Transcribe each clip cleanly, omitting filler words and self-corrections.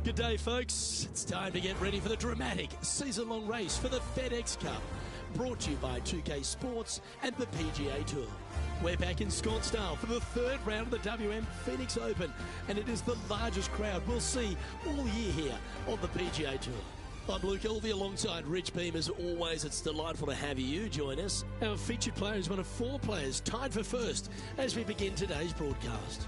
Good day, folks. It's time to get ready for the dramatic season-long race for the FedEx Cup. Brought to you by 2K Sports and the PGA Tour. We're back in Scottsdale for the third round of the WM Phoenix Open, and it is the largest crowd we'll see all year here on the PGA Tour. I'm Luke Elvey alongside Rich Beam. As always, it's delightful to have you join us. Our featured player is one of four players tied for first as we begin today's broadcast.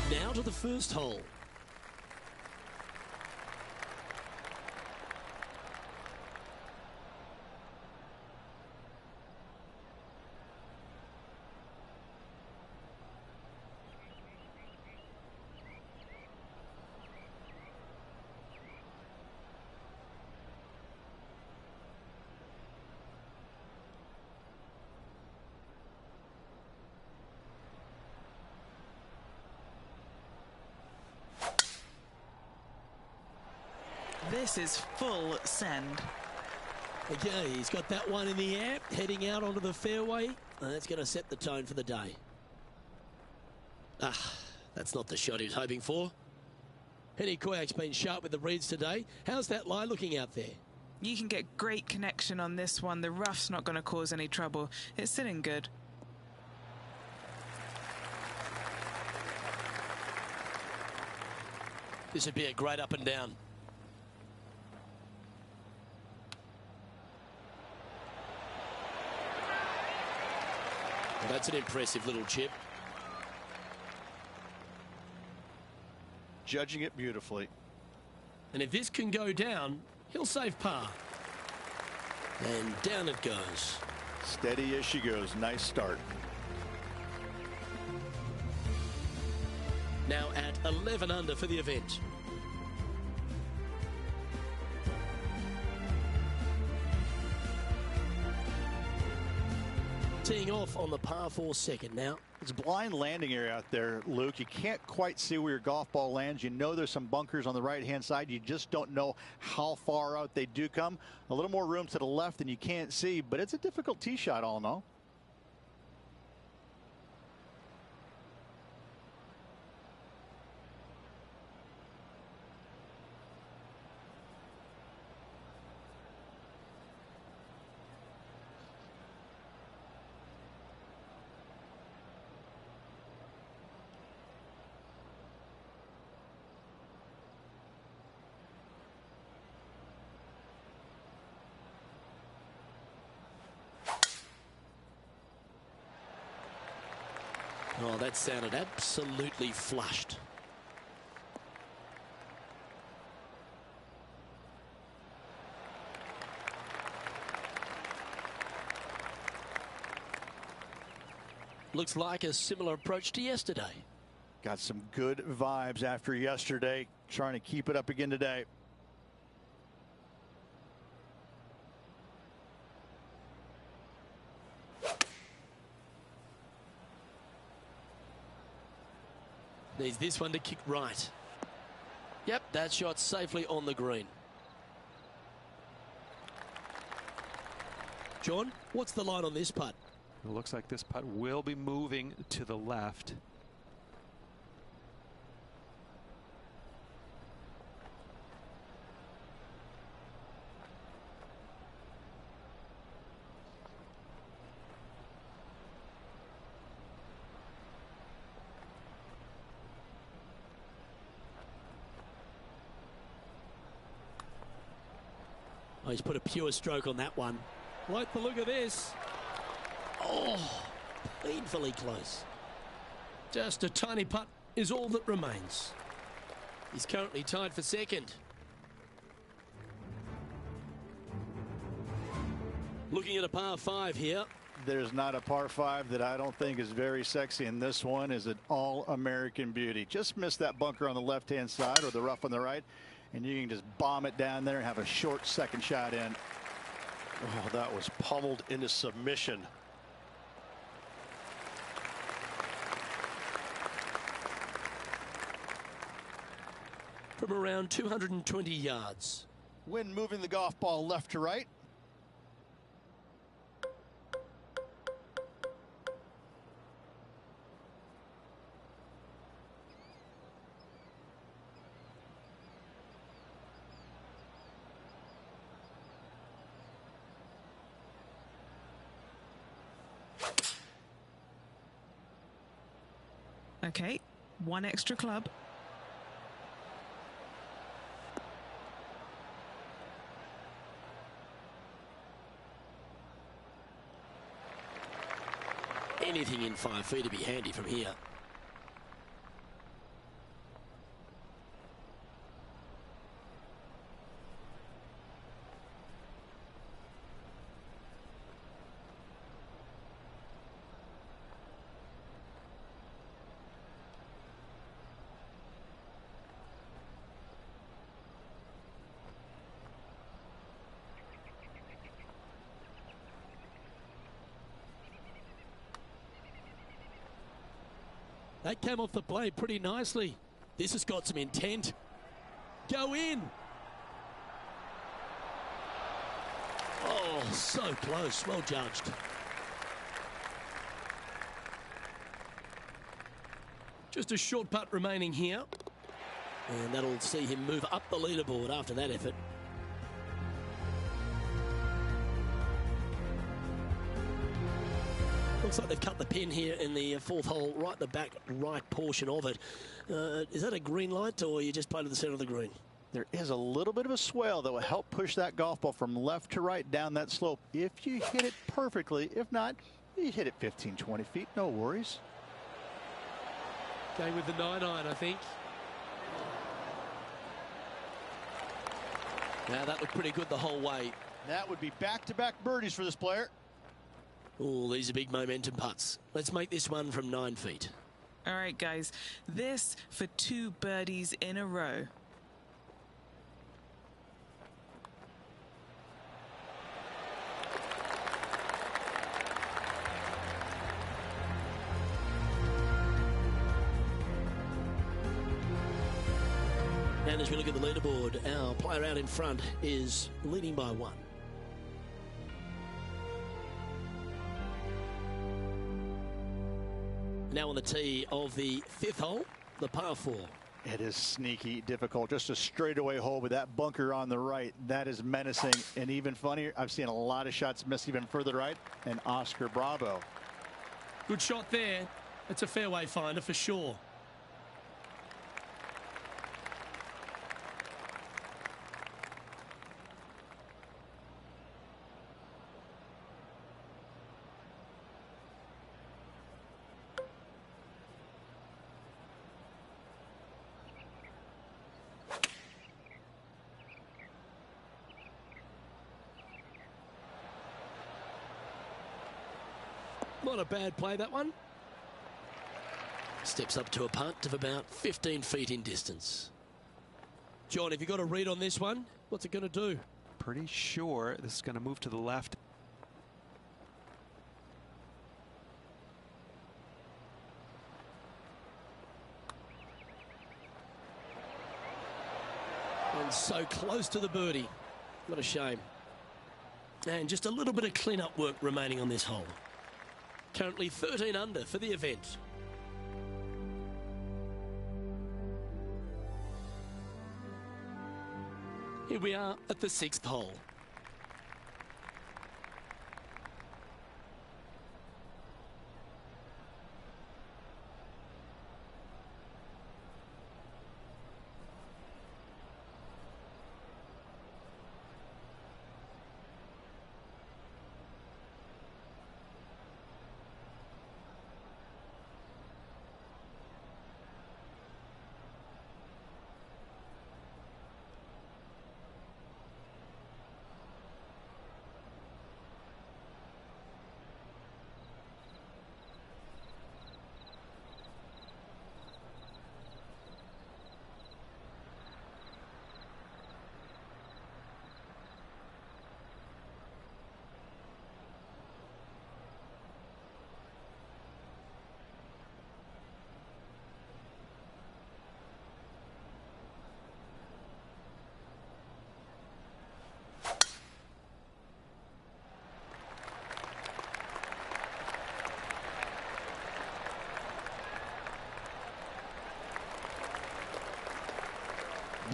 Now to the first hole. This is full send. Okay, he's got that one in the air, heading out onto the fairway. And that's going to set the tone for the day. That's not the shot he was hoping for. Henny Koyak's been sharp with the reads today. How's that lie looking out there? You can get great connection on this one. The rough's not going to cause any trouble. It's sitting good. This would be a great up and down. Well, that's an impressive little chip. Judging it beautifully. And if this can go down, he'll save par. And down it goes. Steady as she goes. Nice start. Now at 11 under for the event. Teeing off on the par 4 second now. It's a blind landing area out there, Luke. You can't quite see where your golf ball lands. You know there's some bunkers on the right-hand side. You just don't know how far out they do come. A little more room to the left than you can't see, but it's a difficult tee shot all in all. Oh, that sounded absolutely flushed. Looks like a similar approach to yesterday. Got some good vibes after yesterday. Trying to keep it up again today. Needs this one to kick right. Yep, that shot safely on the green. John, what's the line on this putt? It looks like this putt will be moving to the left. Oh, he's put a pure stroke on that one. Like the look of this. Oh, painfully close. Just a tiny putt is all that remains. He's currently tied for second. Looking at a par 5 here. There's not a par 5 that I don't think is very sexy, and this one is an all-American beauty. Just missed that bunker on the left-hand side or the rough on the right, and you can just bomb it down there and have a short second shot in. Oh, that was pummeled into submission. From around 220 yards. Wind moving the golf ball left to right. Okay, one extra club. Anything in 5 feet to be handy from here. That came off the blade pretty nicely. This has got some intent. Go in. Oh, so close. Well judged. Just a short putt remaining here. And that'll see him move up the leaderboard after that effort. Looks like they've cut the pin here in the 4th hole, right at the back right portion of it. Is that a green light, or you just played to the center of the green? There is a little bit of a swell that will help push that golf ball from left to right down that slope if you hit it perfectly. If not, you hit it 15, 20 feet, no worries. Going with the 9-iron, I think. Now that looked pretty good the whole way. That would be back-to-back birdies for this player. Oh, these are big momentum putts. Let's make this one from 9 feet. All right, guys, this for 2 birdies in a row. And as we look at the leaderboard, our player out in front is leading by 1. Now on the tee of the 5th hole, the par 4. It is sneaky difficult. Just a straightaway hole with that bunker on the right. That is menacing. And even funnier, I've seen a lot of shots miss even further right. And Oscar Bravo. Good shot there. It's a fairway finder for sure. Not a bad play, that one. Steps up to a putt of about 15 feet in distance. John, have you got a read on this one? What's it going to do? Pretty sure this is going to move to the left. And so close to the birdie. What a shame. And just a little bit of clean-up work remaining on this hole. Currently 13 under for the event. Here we are at the 6th hole.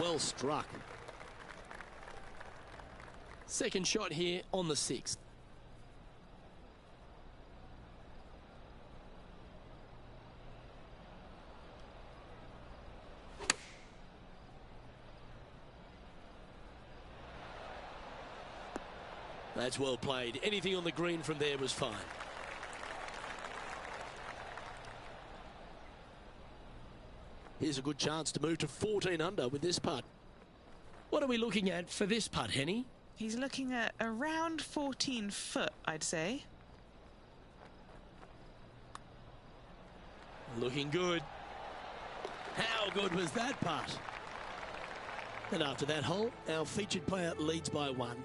Well struck. Second shot here on the 6th. That's well played. Anything on the green from there was fine. Here's a good chance to move to 14 under with this putt. What are we looking at for this putt, Henny? He's looking at around 14 foot, I'd say. Looking good. How good was that putt? And after that hole, our featured player leads by 1.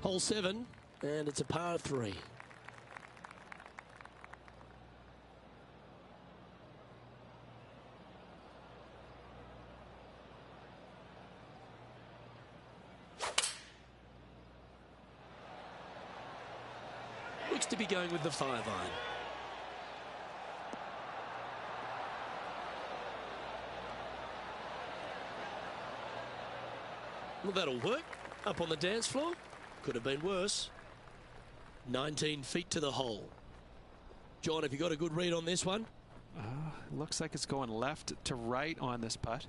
Hole 7, and it's a par 3. Looks to be going with the 5-iron. Well, that'll work. Up on the dance floor. Could have been worse. 19 feet to the hole. John, have you got a good read on this one? Looks like it's going left to right on this putt.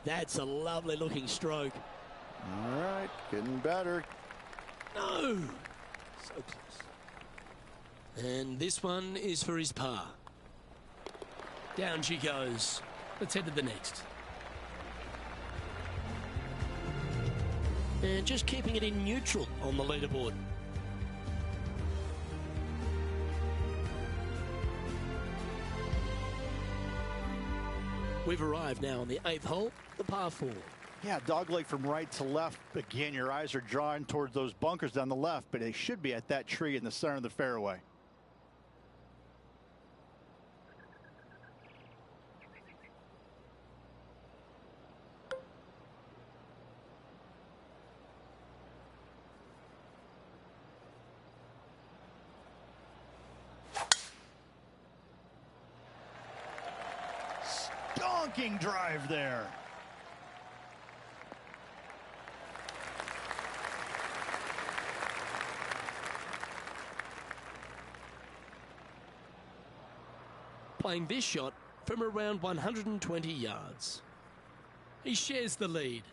That's a lovely looking stroke. All right, getting better. No! So close. And this one is for his par. Down she goes. Let's head to the next. And just keeping it in neutral on the leaderboard. We've arrived now on the 8th hole, the par 4. Yeah, dogleg from right to left. Again, your eyes are drawn towards those bunkers down the left, but they should be at that tree in the center of the fairway. bonking drive there. Playing this shot from around 120 yards. He shares the lead.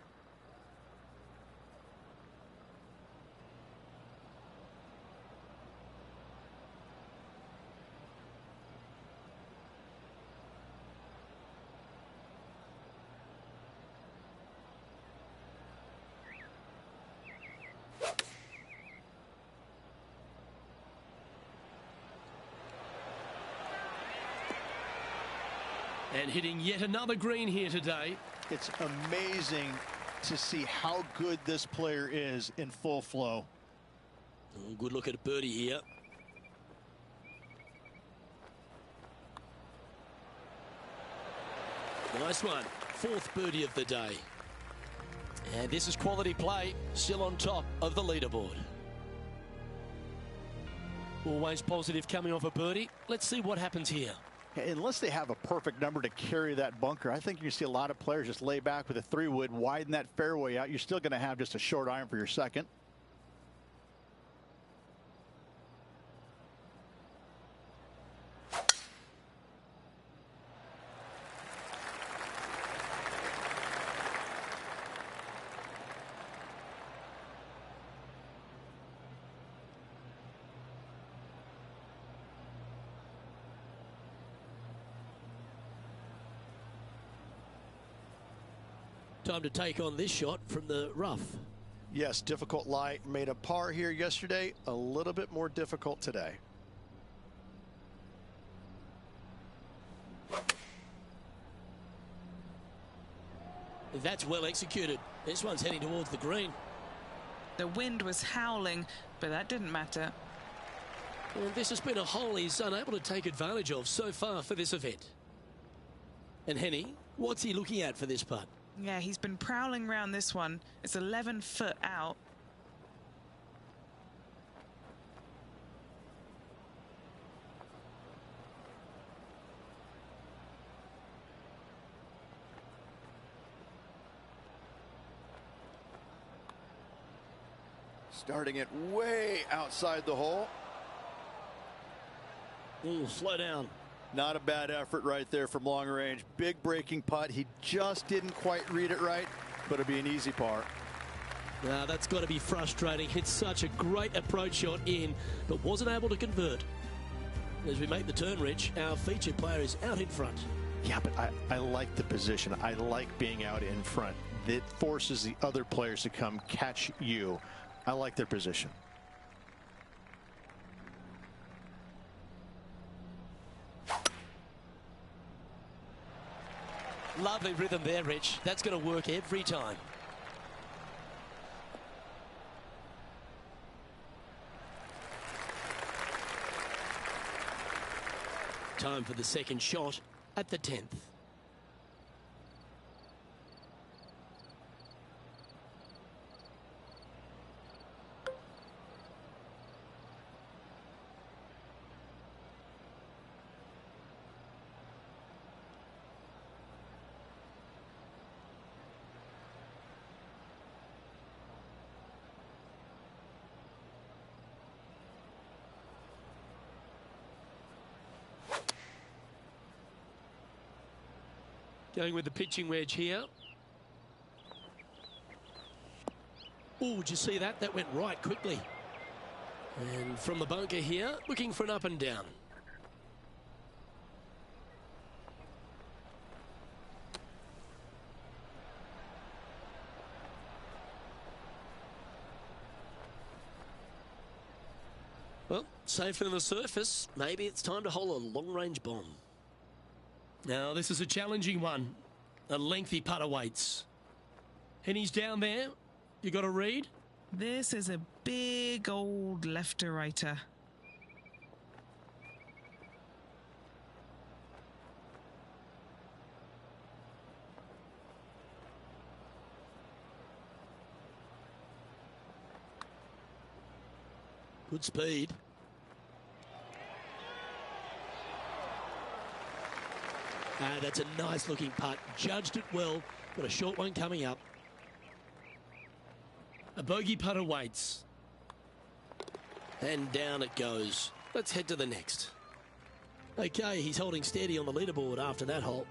And hitting yet another green here today. It's amazing to see how good this player is in full flow. Oh, good look at a birdie here. Nice one. Fourth birdie of the day. And this is quality play, still on top of the leaderboard. Always positive coming off a birdie. Let's see what happens here. Unless they have a perfect number to carry that bunker, I think you see a lot of players just lay back with a 3-wood, widen that fairway out. You're still going to have just a short iron for your second. Time to take on this shot from the rough. Yes, difficult lie. Made a par here yesterday. A little bit more difficult today. That's well executed. This one's heading towards the green. The wind was howling, but that didn't matter. And this has been a hole he's unable to take advantage of so far for this event. And Henny, what's he looking at for this putt? Yeah, he's been prowling around this one. It's 11 foot out. Starting it way outside the hole. Ooh, slow down. Not a bad effort right there from long range. Big breaking putt. He just didn't quite read it right, but it'll be an easy par. Now that's got to be frustrating. It's such a great approach shot in, but wasn't able to convert. As we make the turn, Rich, our featured player is out in front. Yeah, but I like the position. I like being out in front. It forces the other players to come catch you. I like their position. Lovely rhythm there, Rich. That's going to work every time. Time for the second shot at the 10th. Going with the pitching wedge here. Oh, did you see that? That went right quickly. And from the bunker here, looking for an up and down. Well, safe from the surface. Maybe it's time to hole a long-range bomb. Now, this is a challenging one. A lengthy putt awaits. Henny's down there. You got a read? This is a big old left-to-righter. Good speed. That's a nice looking putt. Judged it well. Got a short one coming up. A bogey putt awaits. And down it goes. Let's head to the next. Okay, he's holding steady on the leaderboard after that hole.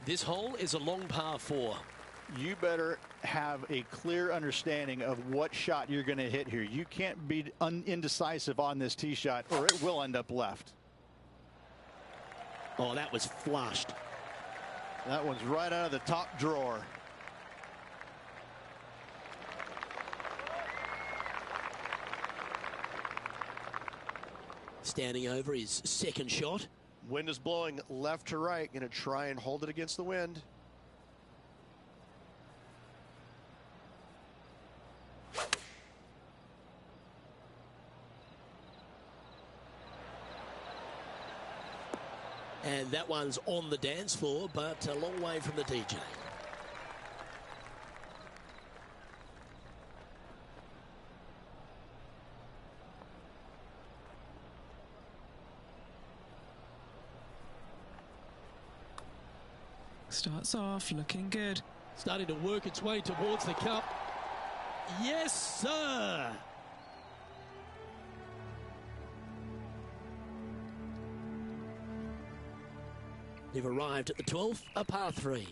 This hole is a long par 4. You better have a clear understanding of what shot you're going to hit here. You can't be indecisive on this tee shot or it will end up left. Oh, that was flushed. That one's right out of the top drawer. Standing over his second shot. Wind is blowing left to right. Going to try and hold it against the wind. And that one's on the dance floor, but a long way from the DJ. Starts off looking good. Starting to work its way towards the cup. Yes, sir. They've arrived at the 12th, a par 3.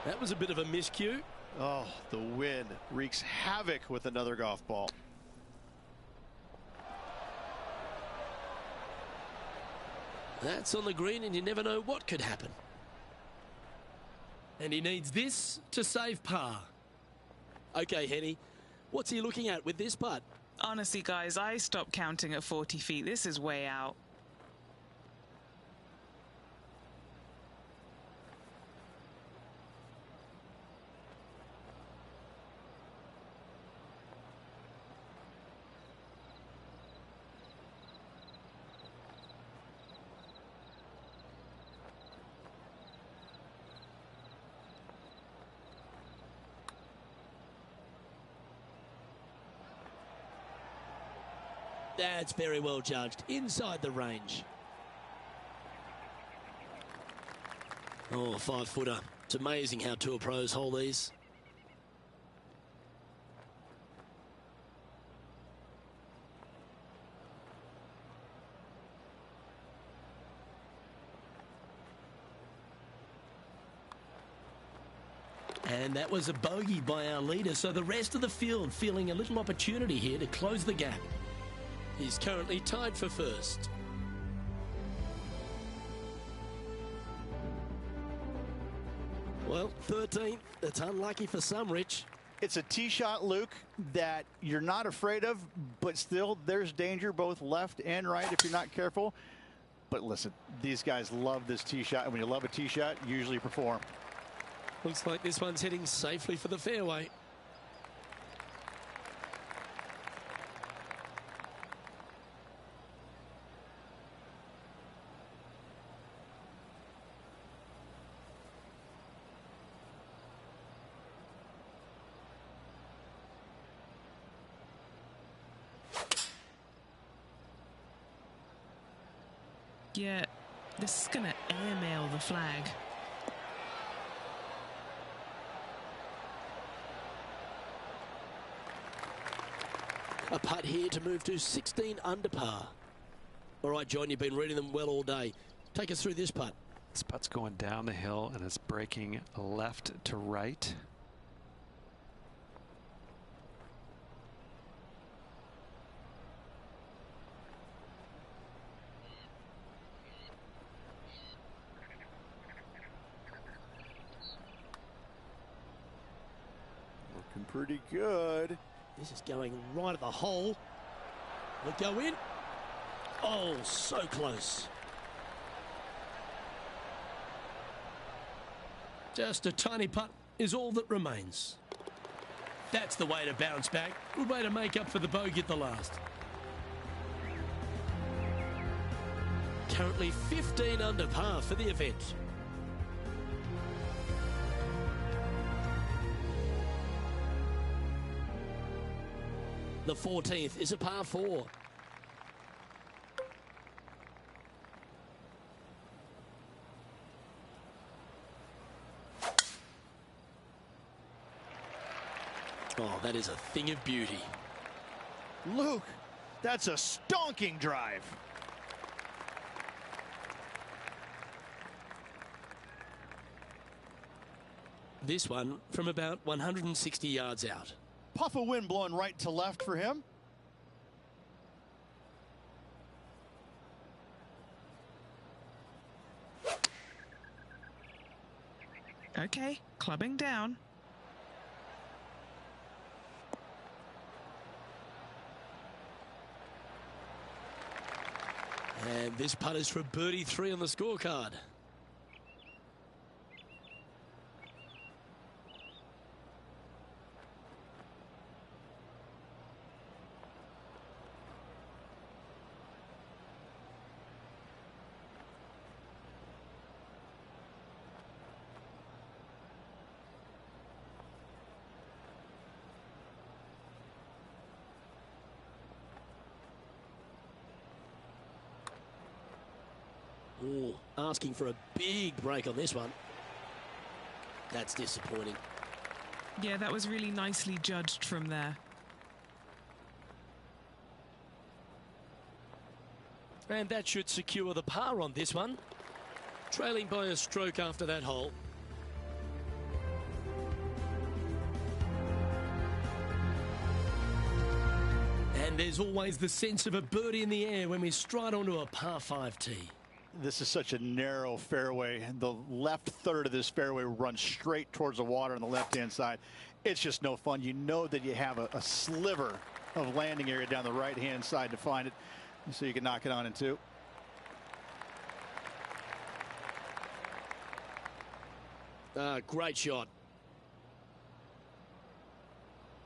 That was a bit of a miscue. Oh, the wind wreaks havoc with another golf ball. That's on the green, and you never know what could happen. And he needs this to save par. Okay, Henny, what's he looking at with this putt? Honestly, guys, I stopped counting at 40 feet. This is way out. That's very well judged. Inside the range. Oh, 5-footer. It's amazing how tour pros hold these. And that was a bogey by our leader, so the rest of the field feeling a little opportunity here to close the gap. He's currently tied for first. Well, 13th. That's unlucky for some, Rich. It's a tee shot, Luke, that you're not afraid of, but still there's danger both left and right if you're not careful. But listen, these guys love this tee shot, and when you love a tee shot, you usually perform. Looks like this one's heading safely for the fairway. Yeah, this is going to airmail the flag. A putt here to move to 16 under par. All right, John, you've been reading them well all day. Take us through this putt. This putt's going down the hill and it's breaking left to right. Looking pretty good. This is going right at the hole. Will it go in? Oh, so close. Just a tiny putt is all that remains. That's the way to bounce back. Good way to make up for the bogey at the last. Currently 15 under par for the event. The 14th is a par 4. Oh, that is a thing of beauty. Luke, that's a stonking drive. This one from about 160 yards out. Puff of wind blowing right to left for him. Okay, clubbing down. And this putt is for birdie 3 on the scorecard. Ooh, asking for a big break on this one. That's disappointing. Yeah, that was really nicely judged from there. And that should secure the par on this one. Trailing by a stroke after that hole. And there's always the sense of a birdie in the air when we stride onto a par 5 tee. This is such a narrow fairway. The left third of this fairway runs straight towards the water on the left-hand side. It's just no fun. You know that you have a sliver of landing area down the right-hand side to find it, so you can knock it on in 2. Great shot.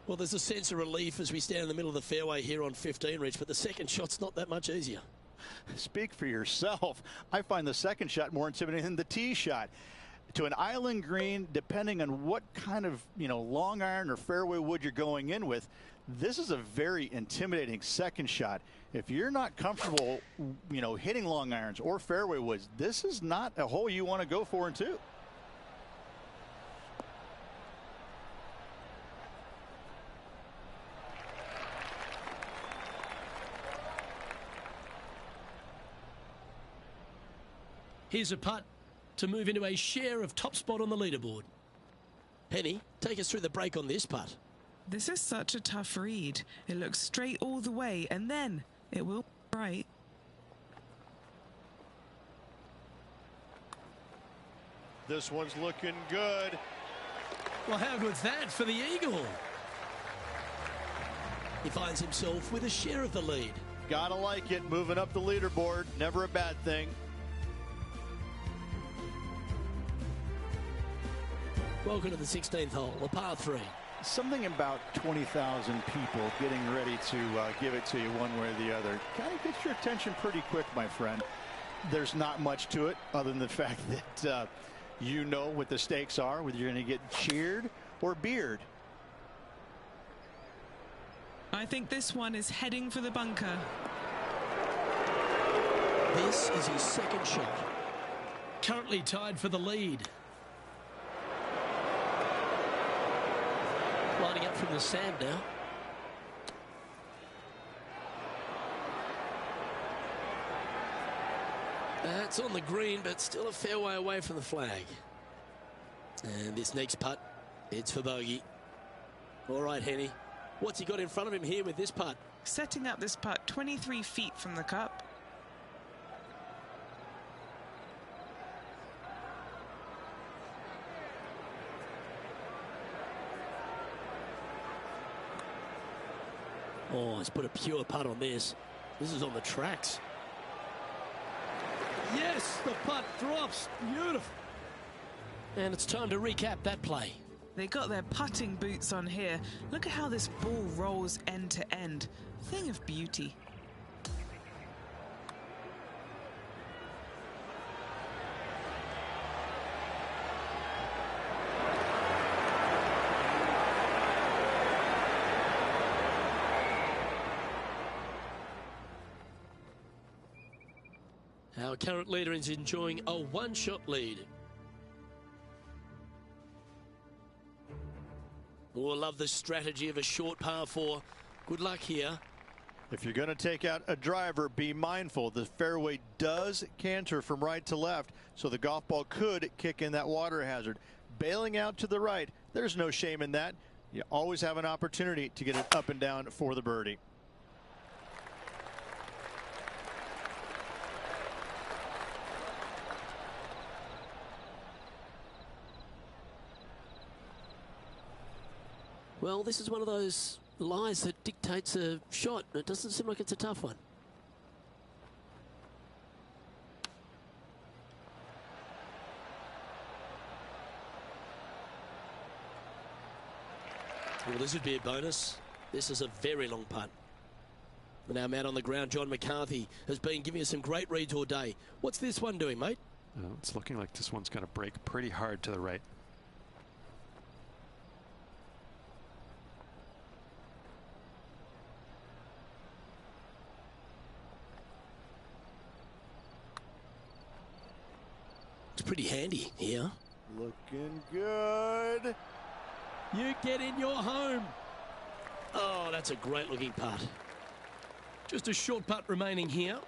Well, there's a sense of relief as we stand in the middle of the fairway here on 15, Rich, but the second shot's not that much easier. Speak for yourself. I find the second shot more intimidating than the tee shot. To an island green, depending on what kind of, long iron or fairway wood you're going in with, this is a very intimidating second shot. If you're not comfortable, hitting long irons or fairway woods, this is not a hole you want to go for in 2. Here's a putt to move into a share of top spot on the leaderboard. Henny, take us through the break on this putt. This is such a tough read. It looks straight all the way, and then it will be right. This one's looking good. Well, how good's that for the eagle? He finds himself with a share of the lead. Gotta like it. Moving up the leaderboard, never a bad thing. Welcome to the 16th hole, a par 3. Something about 20,000 people getting ready to give it to you one way or the other kind of gets your attention pretty quick, my friend. There's not much to it other than the fact that you know what the stakes are, whether you're going to get cheered or beered. I think this one is heading for the bunker. This is his second shot. Currently tied for the lead. Lining up from the sand now. That's on the green, but still a fair way away from the flag. And this next putt, it's for bogey. All right, Henny. What's he got in front of him here with this putt? Setting up this putt 23 feet from the cup. Oh, he's put a pure putt on this. This is on the tracks. Yes, the putt drops. Beautiful. And it's time to recap that play. They got their putting boots on here. Look at how this ball rolls end to end. Thing of beauty. Our current leader is enjoying a one-shot lead. We'll love the strategy of a short par 4. Good luck here. If you're going to take out a driver, be mindful. The fairway does canter from right to left, so the golf ball could kick in that water hazard. Bailing out to the right, there's no shame in that. You always have an opportunity to get it up and down for the birdie. Well, this is one of those lies that dictates a shot. It doesn't seem like it's a tough one. Well, this would be a bonus. This is a very long putt. And our man on the ground, John McCarthy, has been giving us some great reads all day. What's this one doing, mate? It's looking like this one's going to break pretty hard to the right. It's pretty handy here. Looking good. You get in your home. Oh, that's a great looking putt. Just a short putt remaining here.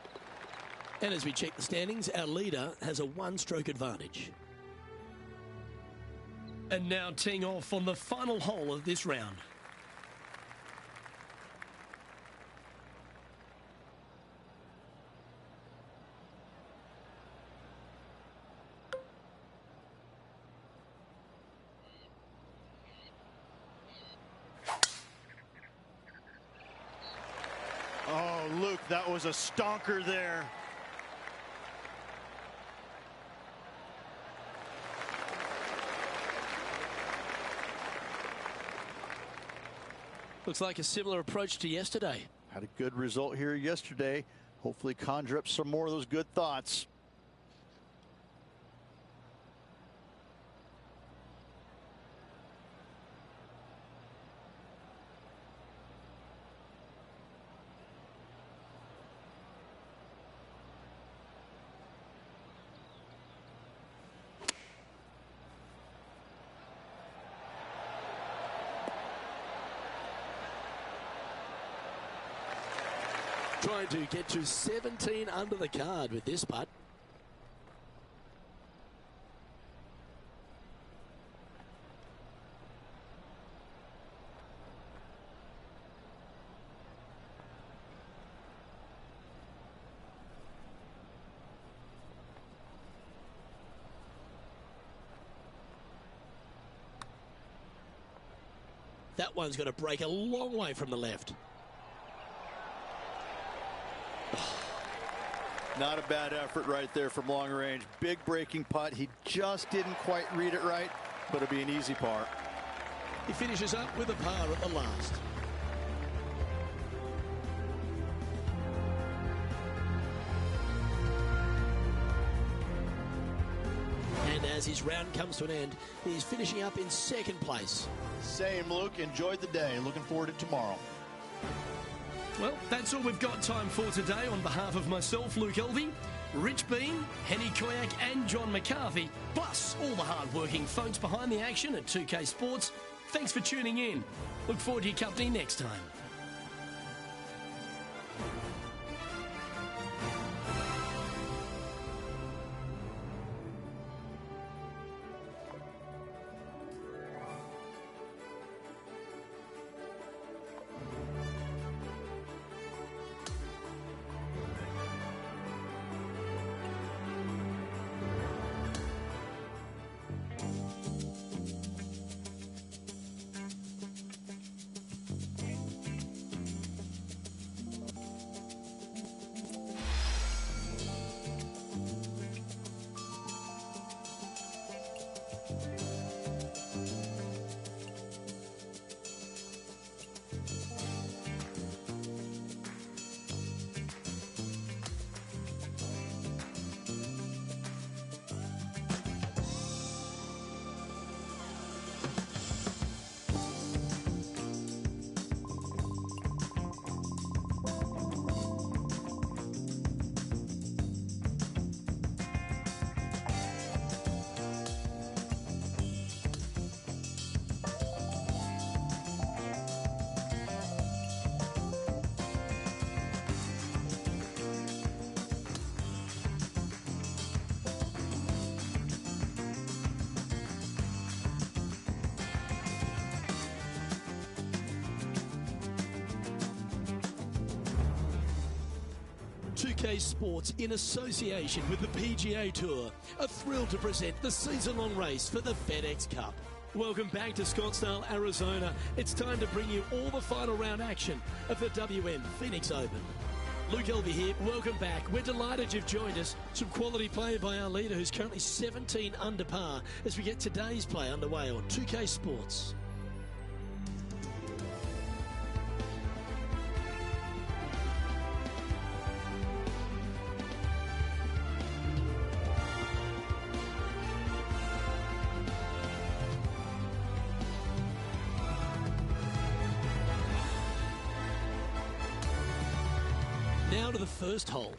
And as we check the standings, our leader has a one-stroke advantage. And now teeing off on the final hole of this round. Oh, Luke, that was a stonker there. Looks like a similar approach to yesterday. Had a good result here yesterday. Hopefully conjure up some more of those good thoughts. Trying to get to 17 under the card with this putt. That one's going to break a long way from the left. Not a bad effort right there from long range. Big breaking putt. He just didn't quite read it right, but it'll be an easy par. He finishes up with a par at the last. And as his round comes to an end, he's finishing up in second place. Same, Luke. Enjoyed the day. Looking forward to tomorrow. Well, that's all we've got time for today. On behalf of myself, Luke Elvey, Rich Bean, Henny Koyak and John McCarthy, plus all the hard-working folks behind the action at 2K Sports, thanks for tuning in. Look forward to your company next time. 2K Sports, in association with the PGA Tour, are thrilled to present the season-long race for the FedEx Cup. Welcome back to Scottsdale, Arizona. It's time to bring you all the final round action of the WM Phoenix Open. Luke Elvey here, welcome back. We're delighted you've joined us. Some quality play by our leader, who's currently 17 under par, as we get today's play underway on 2K Sports. Now to the first hole.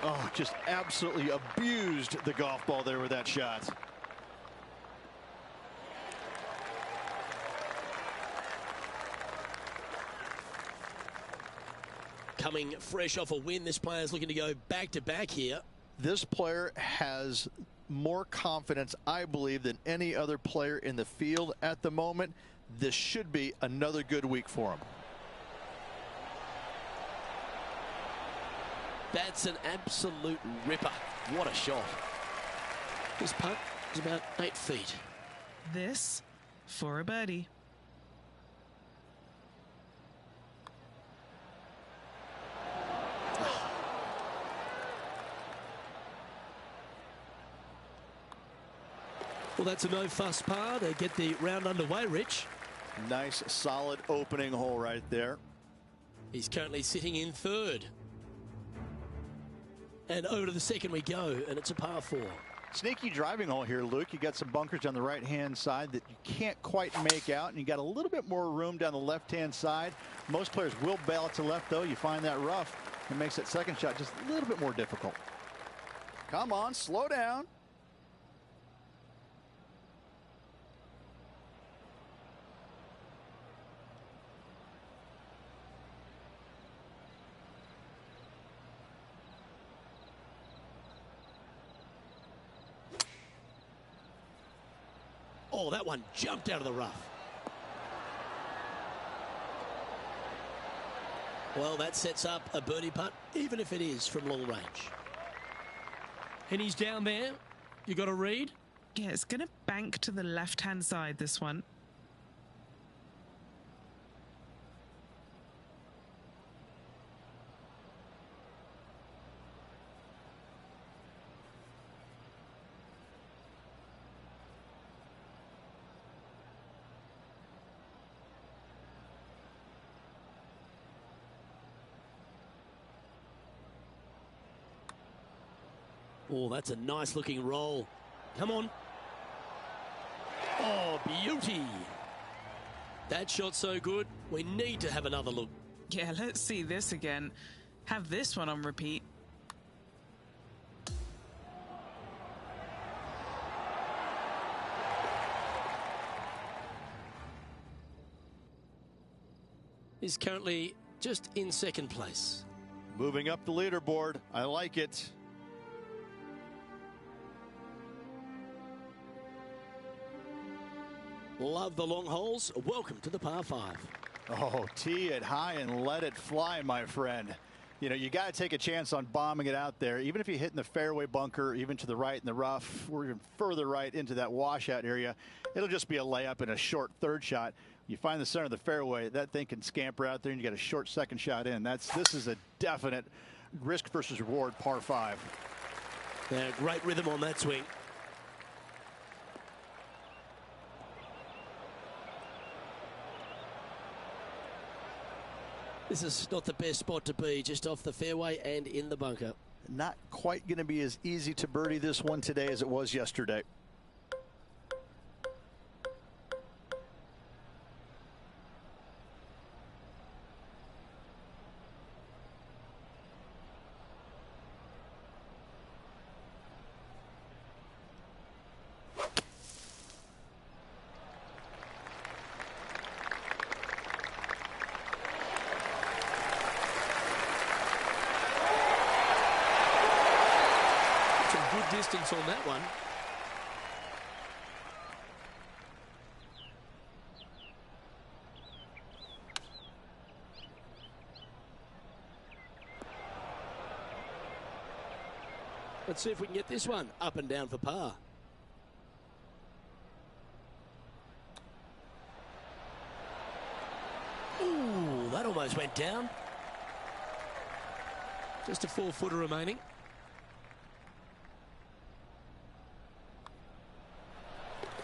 Oh, just absolutely abused the golf ball there with that shot. Coming fresh off a win, this player's looking to go back-to-back here. This player has more confidence, I believe, than any other player in the field at the moment. This should be another good week for him. That's an absolute ripper. What a shot. His putt is about 8 feet. This for a birdie. Well, that's a no-fuss par to get the round underway, Rich. Nice, solid opening hole right there. He's currently sitting in third. And over to the second we go, and it's a par 4. Sneaky driving hole here, Luke. You got some bunkers on the right-hand side that you can't quite make out, and you got a little bit more room down the left-hand side. Most players will bail it to left, though. You find that rough. It makes that second shot just a little bit more difficult. Come on, slow down. Oh, that one jumped out of the rough. Well, that sets up a birdie putt, even if it is from long range. And he's down there. You got to read? Yeah, it's going to bank to the left-hand side, this one. Oh, that's a nice looking roll. Come on. Oh, beauty. That shot so good. We need to have another look. Yeah, let's see this again. Have this one on repeat. He's currently just in second place. Moving up the leaderboard. I like it. Love the long holes. Welcome to the par 5. Oh, tee it high and let it fly, my friend. You know, you got to take a chance on bombing it out there. Even if you hit in the fairway bunker, even to the right in the rough, or even further right into that washout area, it'll just be a layup and a short third shot. You find the center of the fairway, that thing can scamper out there, and you got a short second shot in. This is a definite risk versus reward par 5. Yeah, great rhythm on that swing. This is not the best spot to be, just off the fairway and in the bunker. Not quite going to be as easy to birdie this one today as it was yesterday. Some good distance on that one. Let's see if we can get this one up and down for par. Ooh, that almost went down. Just a 4-footer remaining.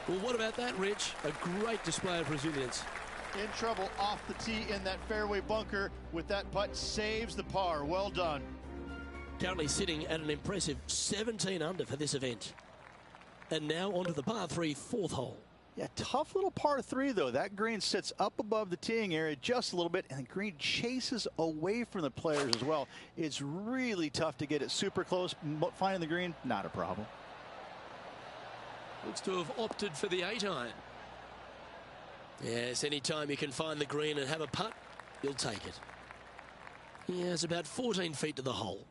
Well, what about that, Rich? A great display of resilience. In trouble off the tee in that fairway bunker with that putt, saves the par. Well done. Currently sitting at an impressive 17 under for this event. And now onto the par 3 fourth hole. Yeah, tough little par 3 though. That green sits up above the teeing area just a little bit, and the green chases away from the players as well. It's really tough to get it super close. Finding the green, not a problem. Looks to have opted for the 8-iron. Yes, anytime you can find the green and have a putt, you'll take it. Yeah, it's about 14 feet to the hole.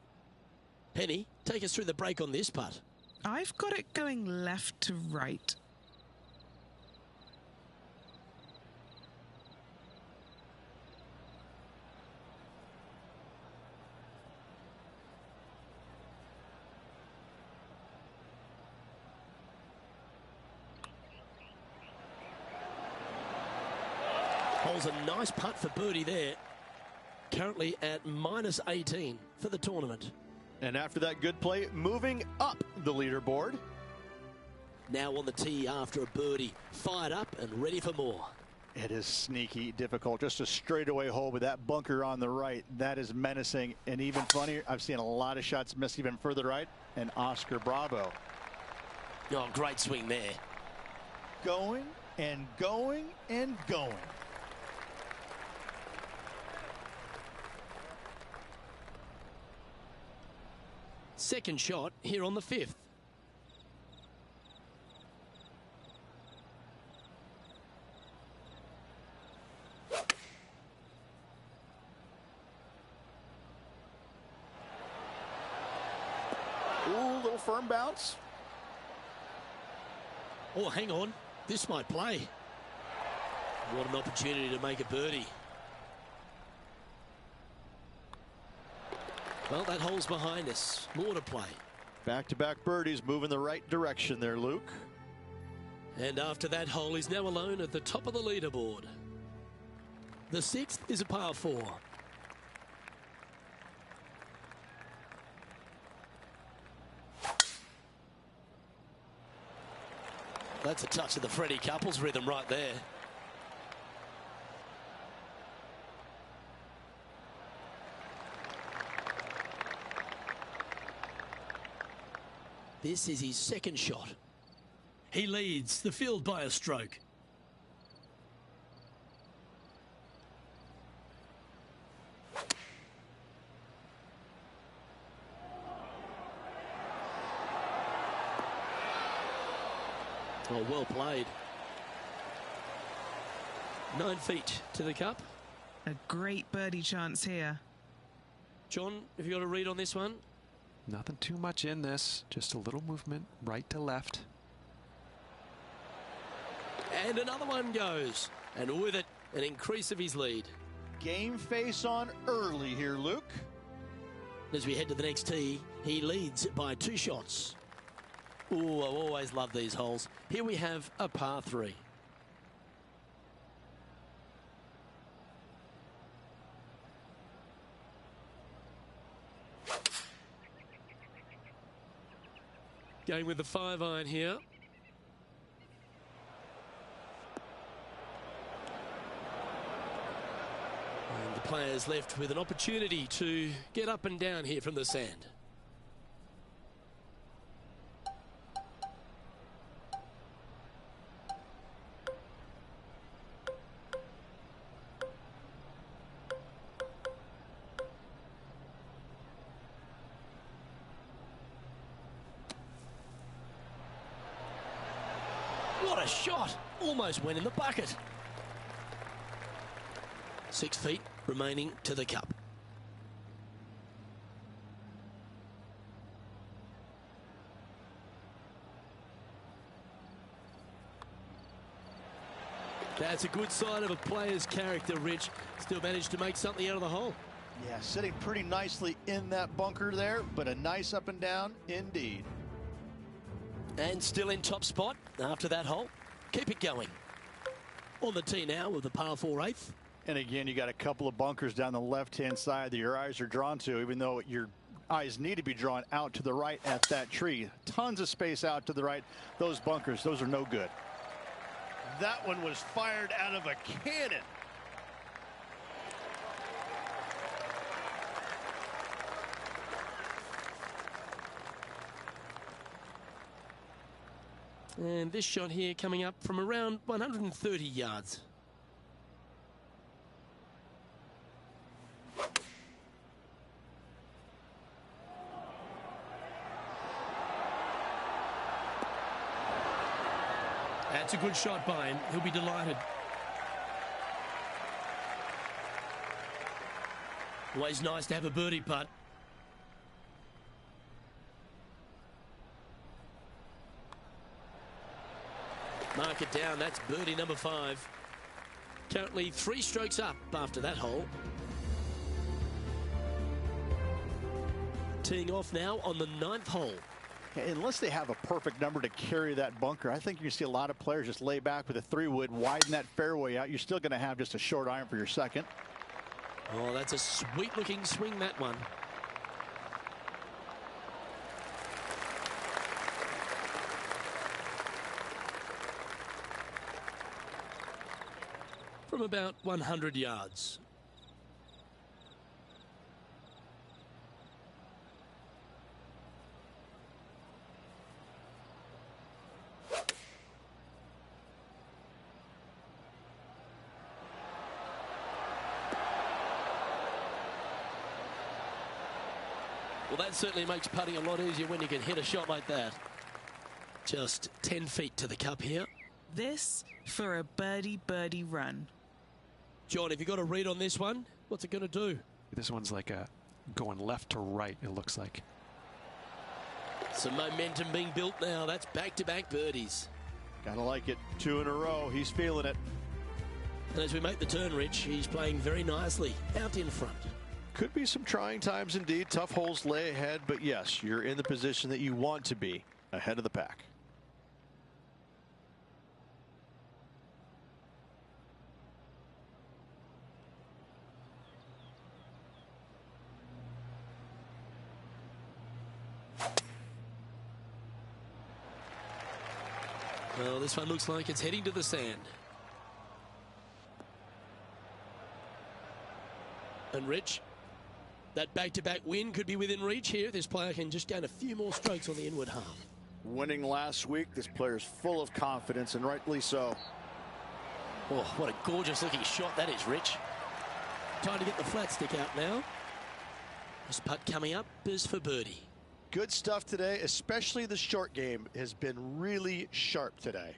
Penny, take us through the break on this putt. I've got it going left to right. Hole's a nice putt for birdie there. Currently at minus 18 for the tournament. And after that good play, moving up the leaderboard. Now on the tee after a birdie. Fired up and ready for more. It is sneaky difficult. Just a straightaway hole with that bunker on the right. That is menacing. And even funnier, I've seen a lot of shots miss even further right. And Oscar Bravo. Oh, great swing there. Going and going and going. Second shot here on the 5th. Ooh, little firm bounce. Oh, hang on. This might play. What an opportunity to make a birdie. Well, that hole's behind us. More to play. Back-to-back birdies moving the right direction there, Luke. And after that hole, he's now alone at the top of the leaderboard. The 6th is a par 4. That's a touch of the Freddie Couples rhythm right there. This is his second shot. He leads the field by a stroke. Oh, well played. 9 feet to the cup. A great birdie chance here. John, have you got a read on this one? Nothing too much in this, just a little movement right to left. And another one goes. And with it, an increase of his lead. Game face on early here, Luke. As we head to the next tee, he leads by 2 shots. Ooh, I always love these holes. Here we have a par 3. Going with the 5-iron here. And the players left with an opportunity to get up and down here from the sand. What a shot! Almost went in the bucket. 6 feet remaining to the cup. That's a good sign of a player's character, Rich. Still managed to make something out of the hole. Yeah, sitting pretty nicely in that bunker there, but a nice up and down indeed. And still in top spot after that hole. Keep it going. On the tee now with the par 4 8th. And again, you got a couple of bunkers down the left-hand side that your eyes are drawn to, even though your eyes need to be drawn out to the right at that tree. Tons of space out to the right. Those bunkers, those are no good. That one was fired out of a cannon. And this shot here coming up from around 130 yards. That's a good shot by him. He'll be delighted. Always nice to have a birdie putt. Mark it down. That's birdie number 5. Currently 3 strokes up after that hole. Teeing off now on the 9th hole. Unless they have a perfect number to carry that bunker, I think you see a lot of players just lay back with a 3-wood, widen that fairway out. You're still going to have just a short iron for your second. Oh, that's a sweet-looking swing, that one. From about 100 yards. Well, that certainly makes putting a lot easier when you can hit a shot like that. Just 10 feet to the cup here. This for a birdie run. John, have you got a read on this one? What's it going to do? This one's like a going left to right, it looks like. Some momentum being built now. That's back-to-back birdies. Gotta like it. 2 in a row. He's feeling it. And as we make the turn, Rich, he's playing very nicely out in front. Could be some trying times indeed. Tough holes lay ahead, but yes, you're in the position that you want to be, ahead of the pack. Well, this one looks like it's heading to the sand. And Rich, that back-to-back win could be within reach here if this player can just gain a few more strokes on the inward half. Winning last week, this player's full of confidence, and rightly so. Oh, what a gorgeous-looking shot that is, Rich. Time to get the flat stick out now. This putt coming up is for birdie. Good stuff today, especially the short game has been really sharp today.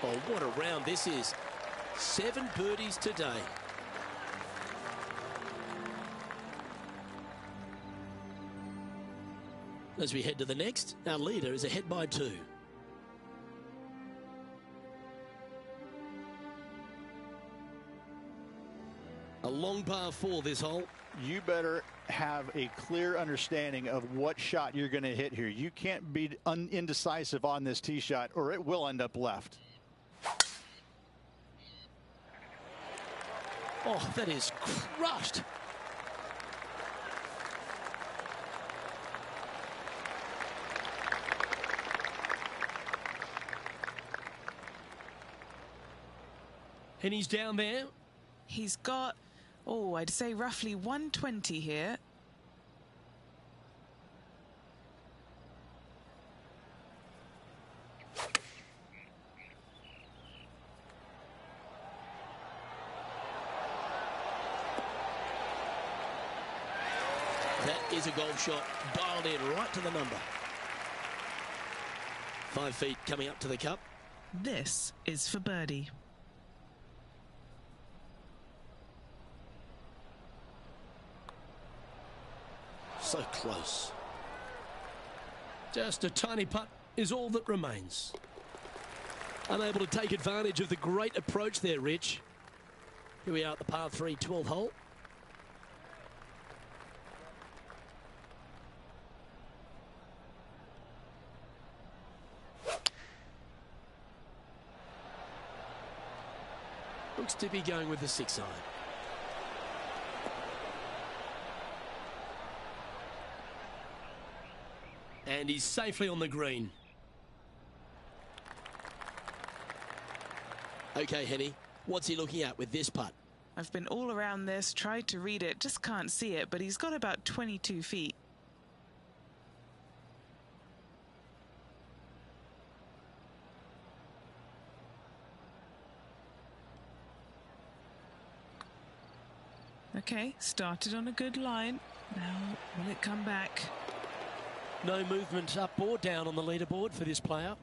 Oh, what a round this is. 7 birdies today. As we head to the next, our leader is ahead by 2. A long par 4 this hole. You better have a clear understanding of what shot you're going to hit here. You can't be indecisive on this tee shot or it will end up left. Oh, that is crushed. And he's down there. He's got, oh, I'd say roughly 120 here. That is a golf shot, dialed in right to the number. 5 feet coming up to the cup. This is for birdie. So close. Just a tiny putt is all that remains. Unable to take advantage of the great approach there, Rich. Here we are at the par 3 12th hole. Looks to be going with the 6 iron. And he's safely on the green. Okay, Henny, what's he looking at with this putt? I've been all around this, tried to read it, just can't see it, but he's got about 22 feet. Okay, started on a good line. Now, will it come back? No movement up or down on the leaderboard for this player.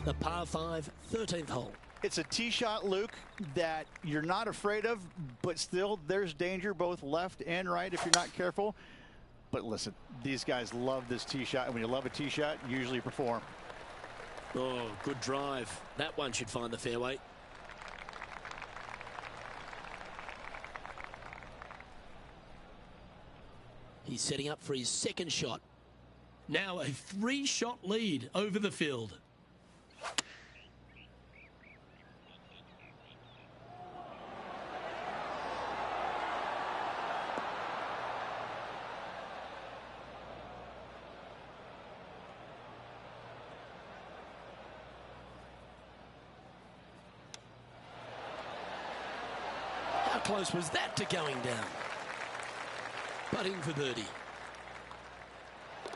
The par 5 13th hole. It's a tee shot, Luke, that you're not afraid of, but still there's danger both left and right if you're not careful. But listen, these guys love this tee shot, and when you love a tee shot, you usually perform. Oh, good drive. That one should find the fairway. He's setting up for his second shot. Now a 3-shot lead over the field. How close was that to going down? Putting for birdie.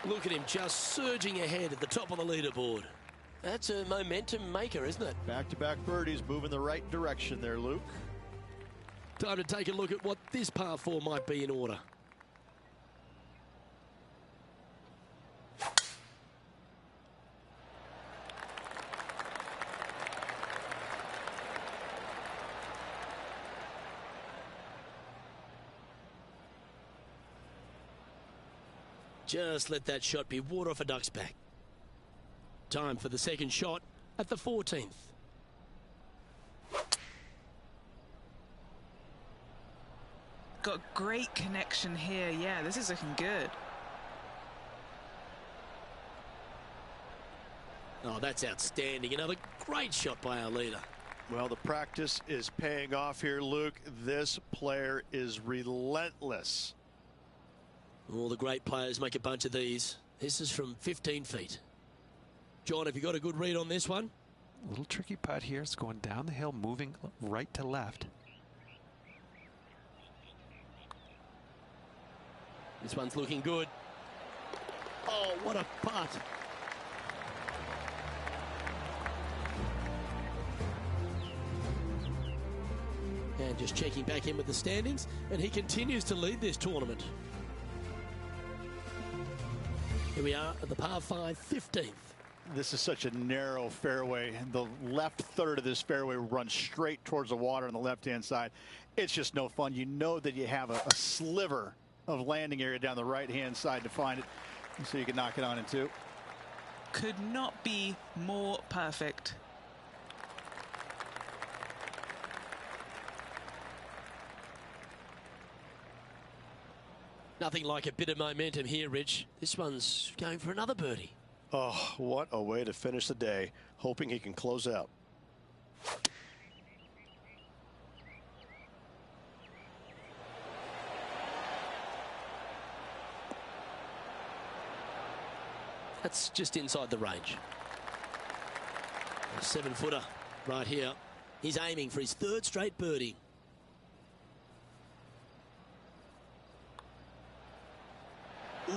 Look at him just surging ahead at the top of the leaderboard. That's a momentum maker, isn't it? Back-to-back birdies, moving the right direction there, Luke. Time to take a look at what this par 4 might be in order. Just let that shot be water off a duck's back. Time for the second shot at the 14th. Got great connection here. Yeah, this is looking good. Oh, that's outstanding. Another great shot by our leader. Well, the practice is paying off here, Luke. This player is relentless. All the great players make a bunch of these. This is from 15 feet. John, have you got a good read on this one? A little tricky putt here. It's going down the hill, moving right to left. This one's looking good. Oh, what a putt. And just checking back in with the standings, and he continues to lead this tournament. Here we are at the par 5 15th. This is such a narrow fairway. The left third of this fairway runs straight towards the water on the left-hand side. It's just no fun. You know that you have a sliver of landing area down the right-hand side to find it, so you can knock it on in two. Could not be more perfect. Nothing like a bit of momentum here, Rich. This one's going for another birdie. Oh, what a way to finish the day, hoping he can close out. That's just inside the range. A 7-footer right here. He's aiming for his 3rd straight birdie. Ooh.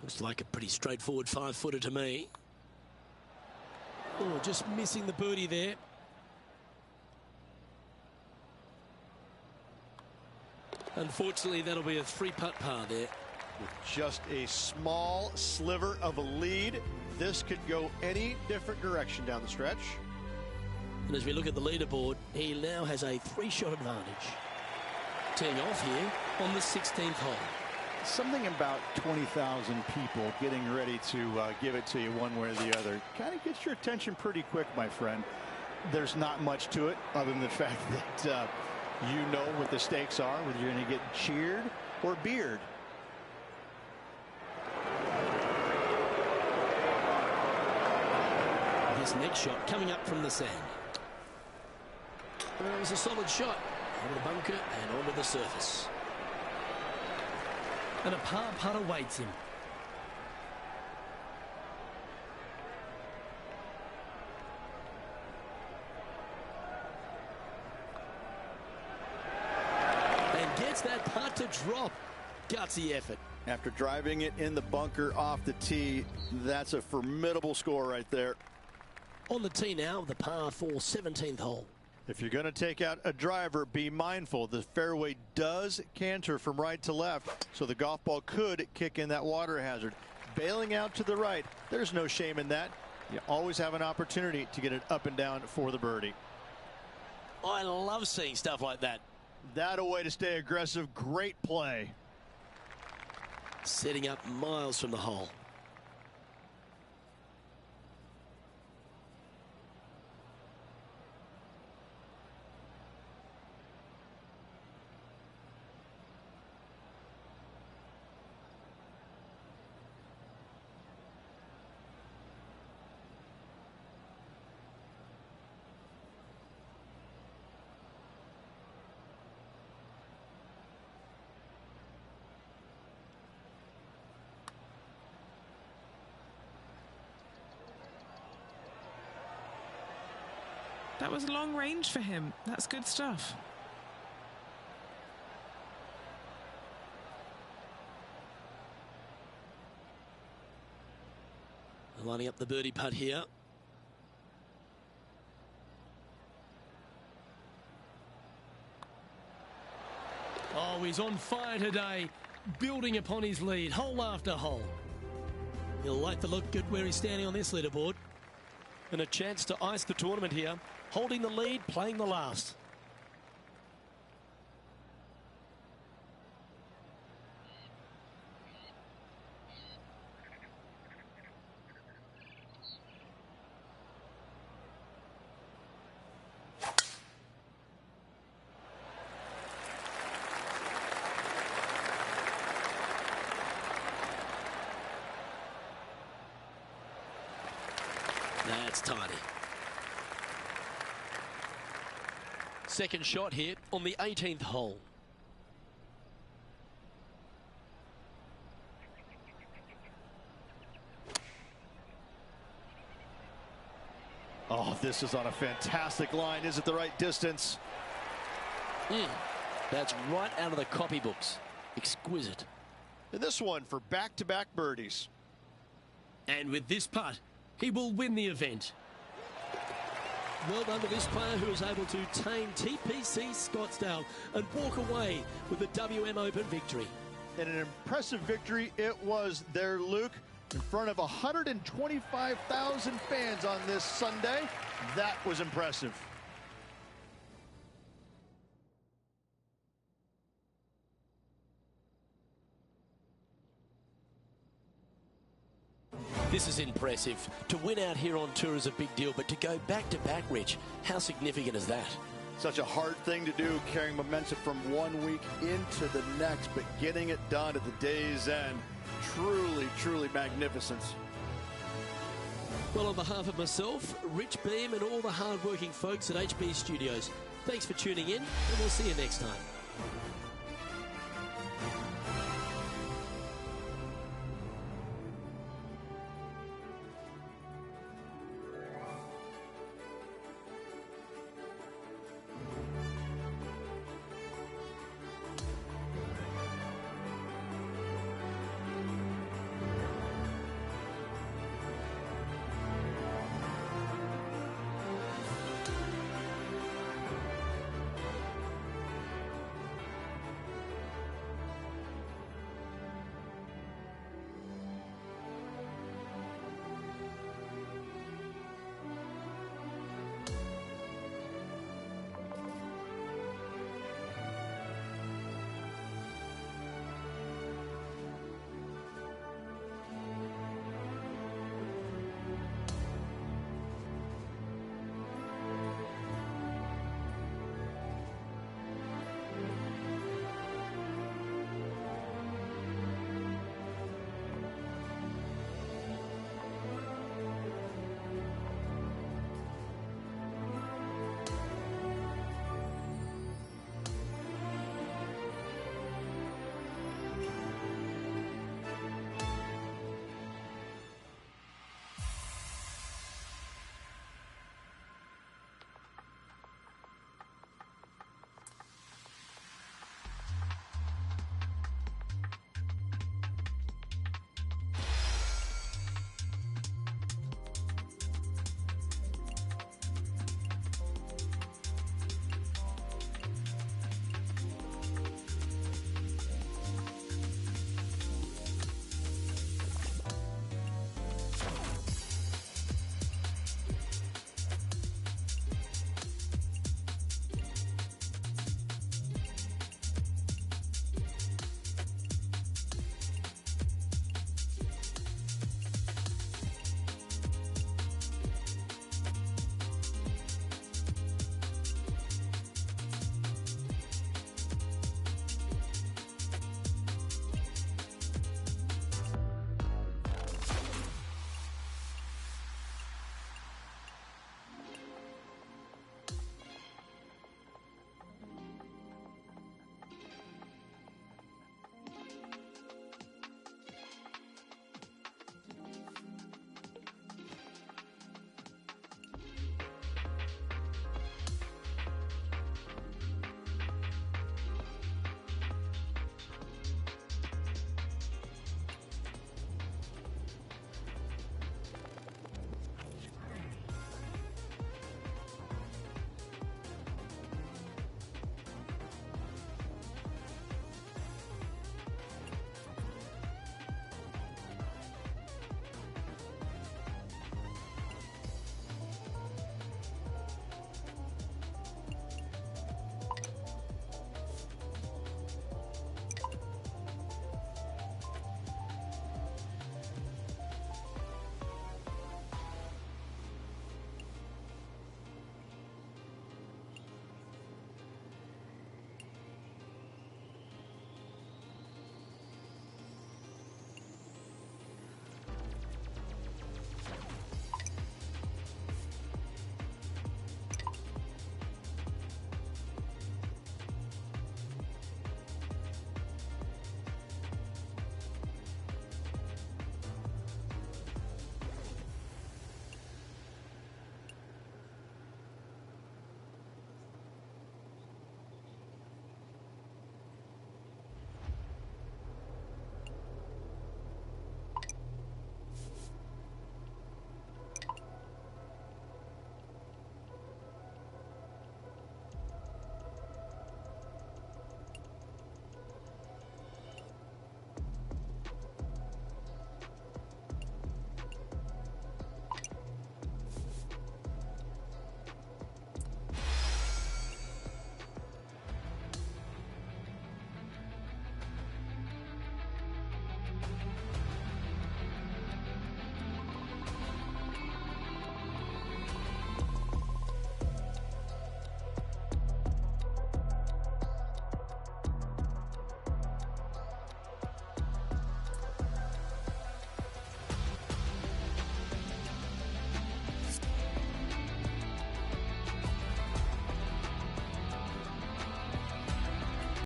Looks like a pretty straightforward 5-footer to me. Oh, just missing the birdie there. Unfortunately, that'll be a 3-putt par there. With just a small sliver of a lead, this could go any different direction down the stretch. And as we look at the leaderboard, he now has a 3-shot advantage. Teeing off here on the 16th hole. Something about 20,000 people getting ready to give it to you one way or the other kind of gets your attention pretty quick, my friend. There's not much to it other than the fact that you know what the stakes are, whether you're going to get cheered or beered. His next shot coming up from the sand. It was a solid shot. Out of the bunker and onto the surface. And a par putt awaits him. And gets that putt to drop. Gutsy effort. After driving it in the bunker off the tee, that's a formidable score right there. On the tee now, the par 4 17th hole. If you're going to take out a driver, be mindful the fairway does canter from right to left, so the golf ball could kick in that water hazard. Bailing out to the right, there's no shame in that. You always have an opportunity to get it up and down for the birdie. I love seeing stuff like that. That a way to stay aggressive. Great play. Setting up miles from the hole. That was long range for him. That's good stuff. Lining up the birdie putt here. Oh, he's on fire today, building upon his lead, hole after hole. He'll like the look good where he's standing on this leaderboard. And a chance to ice the tournament here, holding the lead, playing the last. That's tidy. Second shot here on the 18th hole. Oh, this is on a fantastic line. Is it the right distance? That's right out of the copybooks. Exquisite. And this one for back-to-back birdies. And with this putt, he will win the event. Well done to this player who is able to tame TPC Scottsdale and walk away with the WM Open victory. And an impressive victory it was there, Luke, in front of 125,000 fans on this Sunday. That was impressive. This is impressive. To win out here on tour is a big deal, but to go back-to-back, Rich, how significant is that? Such a hard thing to do, carrying momentum from one week into the next, but getting it done at the day's end, truly, truly magnificent. Well, on behalf of myself, Rich Beam, and all the hard-working folks at HB Studios, thanks for tuning in, and we'll see you next time.